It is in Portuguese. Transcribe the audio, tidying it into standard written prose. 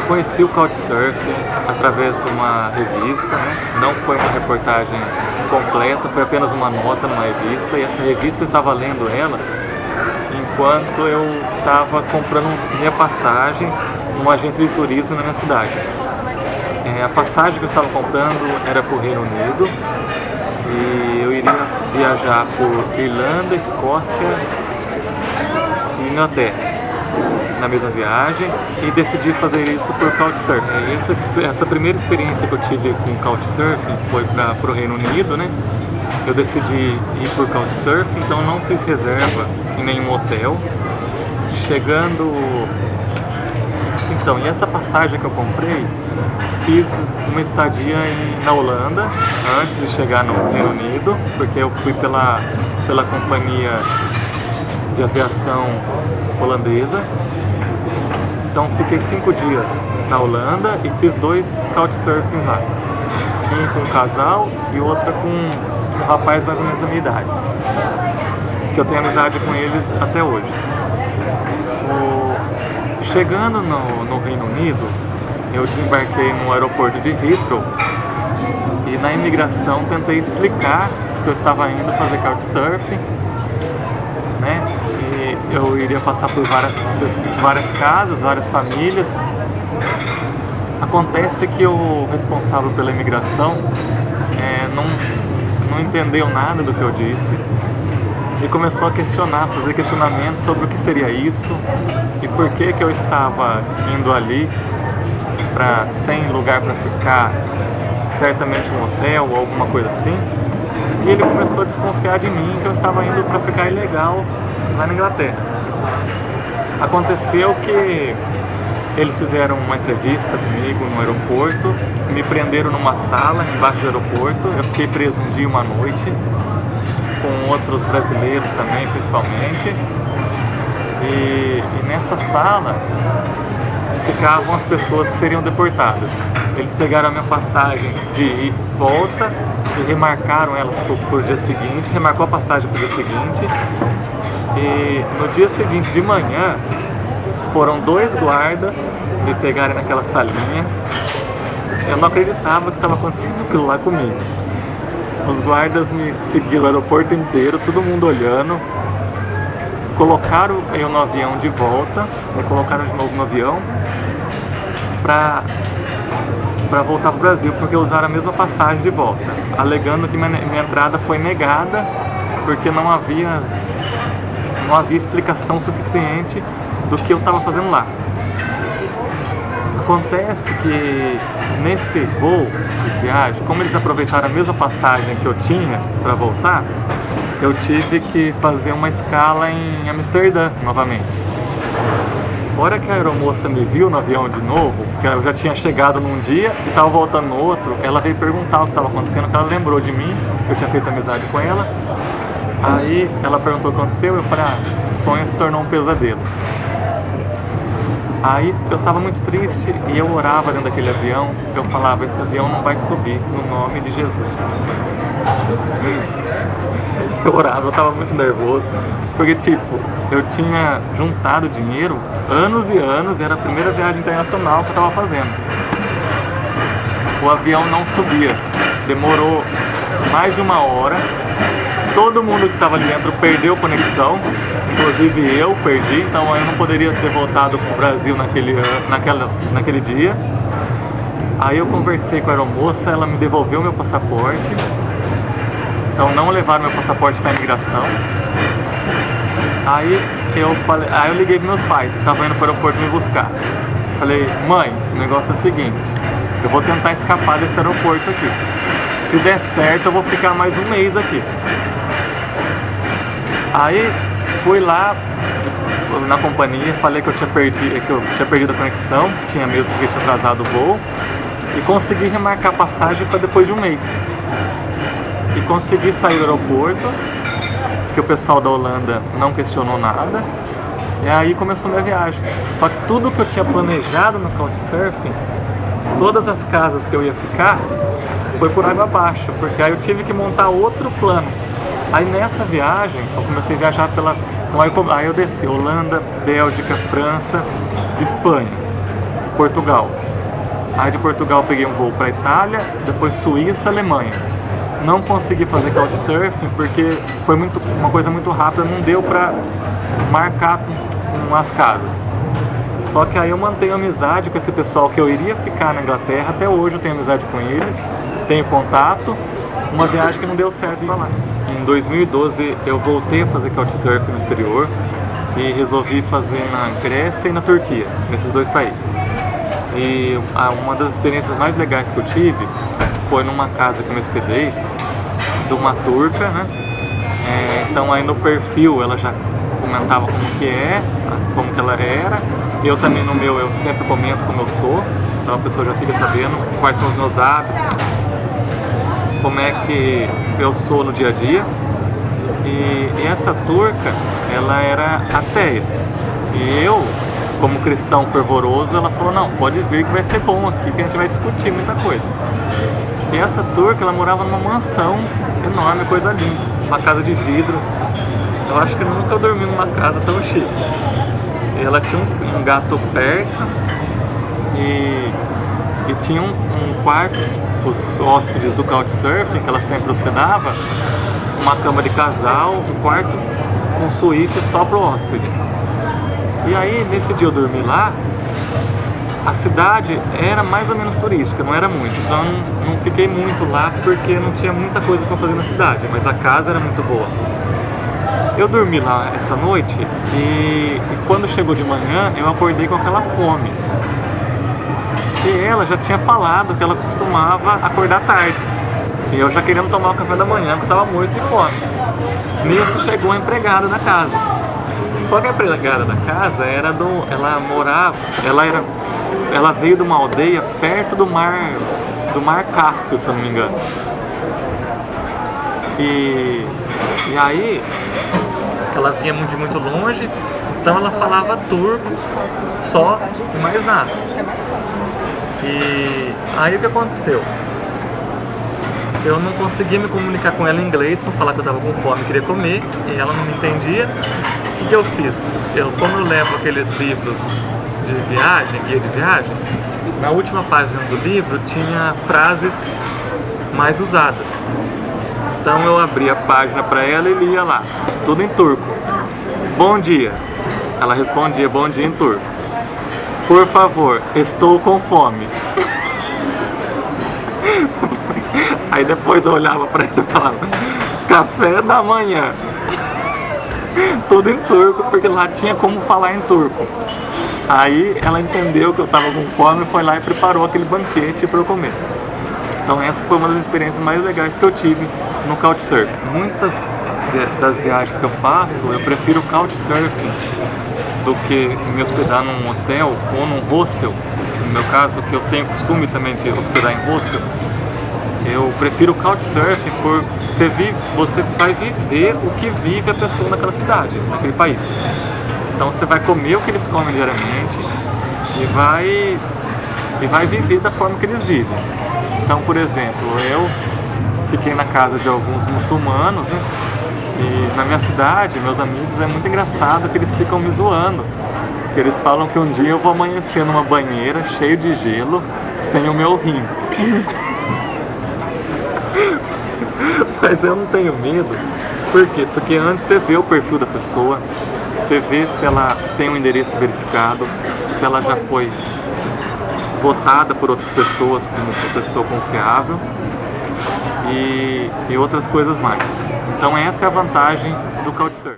conheci o Couchsurfing através de uma revista, né? Não foi uma reportagem completa, foi apenas uma nota numa revista, e essa revista eu estava lendo ela enquanto eu estava comprando minha passagem numa agência de turismo na minha cidade. A passagem que eu estava comprando era para o Reino Unido e eu iria viajar por Irlanda, Escócia e Inglaterra na mesma viagem, e decidi fazer isso por Couchsurfing. Essa primeira experiência que eu tive com Couchsurfing foi para o Reino Unido, né? Eu decidi ir por Couchsurfing, então não fiz reserva em nenhum hotel. Então, e essa passagem que eu comprei, fiz uma estadia na Holanda antes de chegar no Reino Unido, porque eu fui pela companhia de aviação holandesa. Então fiquei 5 dias na Holanda e fiz 2 Couchsurfings lá. Um com um casal e outra com um rapaz mais ou menos da minha idade, que eu tenho amizade com eles até hoje. Chegando no Reino Unido, eu desembarquei no aeroporto de Heathrow e na imigração tentei explicar que eu estava indo fazer Couchsurfing, né? E eu iria passar por várias casas, várias famílias. Acontece que o responsável pela imigração não entendeu nada do que eu disse e começou a fazer questionamentos sobre o que seria isso e por que eu estava indo ali sem lugar para ficar, certamente um hotel ou alguma coisa assim. E ele começou a desconfiar de mim, que eu estava indo para ficar ilegal lá na Inglaterra. Aconteceu que eles fizeram uma entrevista comigo no aeroporto, me prenderam numa sala embaixo do aeroporto. Eu fiquei preso um dia e uma noite, com outros brasileiros também, principalmente. E nessa sala ficavam as pessoas que seriam deportadas. Eles pegaram a minha passagem de ida e volta e remarcaram ela pro dia seguinte, remarcou a passagem pro dia seguinte. E no dia seguinte de manhã foram 2 guardas me pegarem naquela salinha. Eu não acreditava que estava acontecendo aquilo lá comigo. Os guardas me seguiram o aeroporto inteiro, todo mundo olhando. Colocaram eu no avião de volta, me colocaram de novo no avião para voltar para o Brasil, porque usaram a mesma passagem de volta, alegando que minha entrada foi negada porque não havia explicação suficiente do que eu estava fazendo lá. Acontece que nesse voo de viagem, como eles aproveitaram a mesma passagem que eu tinha para voltar, eu tive que fazer uma escala em Amsterdã novamente. A hora que a aeromoça me viu no avião de novo, porque eu já tinha chegado num dia e estava voltando no outro, ela veio perguntar o que estava acontecendo, porque ela lembrou de mim, eu tinha feito amizade com ela. Aí ela perguntou o que aconteceu, eu falei, o sonho se tornou um pesadelo. Aí eu estava muito triste e eu orava dentro daquele avião, eu falava, esse avião não vai subir no nome de Jesus. Eu orava, eu estava muito nervoso, porque tipo, eu tinha juntado dinheiro anos e anos, e era a primeira viagem internacional que eu estava fazendo. O avião não subia, demorou mais de 1 hora, todo mundo que estava ali dentro perdeu conexão, inclusive eu perdi, então eu não poderia ter voltado para o Brasil naquele dia. Aí eu conversei com a aeromoça, ela me devolveu meu passaporte, então não levaram meu passaporte para a imigração. Aí eu liguei para meus pais, que estavam indo para o aeroporto me buscar. Falei, mãe, o negócio é o seguinte, eu vou tentar escapar desse aeroporto aqui. Se der certo, eu vou ficar mais 1 mês aqui. Aí fui lá na companhia, falei que eu tinha perdido a conexão, tinha mesmo porque tinha atrasado o voo, e consegui remarcar a passagem para depois de 1 mês. E consegui sair do aeroporto, que o pessoal da Holanda não questionou nada, e aí começou minha viagem. Só que tudo que eu tinha planejado no Couchsurfing, todas as casas que eu ia ficar, foi por água abaixo, porque aí eu tive que montar outro plano. Aí nessa viagem, eu comecei a viajar aí eu desci Holanda, Bélgica, França, Espanha. Portugal. Aí de Portugal eu peguei um voo para Itália, depois Suíça, Alemanha. Não consegui fazer Couchsurfing porque foi uma coisa muito rápida, não deu para marcar com as casas. Só que aí eu mantenho amizade com esse pessoal que eu iria ficar na Inglaterra, até hoje eu tenho amizade com eles, tenho contato. Uma viagem que não deu certo pra lá. Em 2012 eu voltei a fazer Couchsurfing no exterior e resolvi fazer na Grécia e na Turquia, nesses dois países. E uma das experiências mais legais que eu tive foi numa casa que eu me hospedei, de uma turca, né? Então aí no perfil ela já comentava como que ela era. Eu também no meu, eu sempre comento como eu sou, então a pessoa já fica sabendo quais são os meus hábitos, como é que eu sou no dia a dia. E essa turca, ela era ateia. E eu, como cristão fervoroso, ela falou, não, pode vir que vai ser bom aqui, que a gente vai discutir muita coisa. E essa turca, ela morava numa mansão enorme, coisa linda, uma casa de vidro. Eu acho que nunca dormi numa casa tão chique. E ela tinha um gato persa e tinha um quarto, os hóspedes do Couchsurfing, que ela sempre hospedava, uma cama de casal, um quarto com suíte só pro hóspede. E aí, nesse dia eu dormi lá, a cidade era mais ou menos turística, não era muito, então não fiquei muito lá porque não tinha muita coisa para fazer na cidade, mas a casa era muito boa. Eu dormi lá essa noite e quando chegou de manhã eu acordei com aquela fome. E ela já tinha falado que ela costumava acordar tarde. E eu já querendo tomar o café da manhã, porque eu estava morto de fome. Nisso chegou a empregada da casa. Só que a empregada da casa ela veio de uma aldeia perto do mar Cáspio, se eu não me engano. E aí ela vinha de muito longe, então ela falava turco só e mais nada. E aí o que aconteceu? Eu não conseguia me comunicar com ela em inglês para falar que eu estava com fome e queria comer, e ela não me entendia. O que eu fiz? Como eu levo aqueles livros de viagem, guia de viagem, na última página do livro tinha frases mais usadas. Então eu abri a página para ela e lia lá, tudo em turco. Bom dia. Ela respondia bom dia em turco. Por favor, estou com fome. Aí depois eu olhava para ela e falava, café da manhã. Tudo em turco, porque lá tinha como falar em turco. Aí ela entendeu que eu estava com fome e foi lá e preparou aquele banquete para eu comer. Então essa foi uma das experiências mais legais que eu tive no Couchsurfing. Muitas das viagens que eu faço, eu prefiro Couchsurfing do que me hospedar num hotel ou num hostel. No meu caso, que eu tenho costume também de hospedar em hostel, eu prefiro Couchsurfing porque você vai viver o que vive a pessoa naquela cidade, naquele país. Então você vai comer o que eles comem diariamente e vai viver da forma que eles vivem. Então, por exemplo, eu fiquei na casa de alguns muçulmanos, né? E na minha cidade, meus amigos, é muito engraçado que eles ficam me zoando. Que eles falam que um dia eu vou amanhecer numa banheira cheio de gelo, sem o meu rim. Mas eu não tenho medo. Por quê? Porque antes você vê o perfil da pessoa, você vê se ela tem um endereço verificado, se ela já foi votada por outras pessoas como uma pessoa confiável e outras coisas mais. Então essa é a vantagem do Couchsurfing.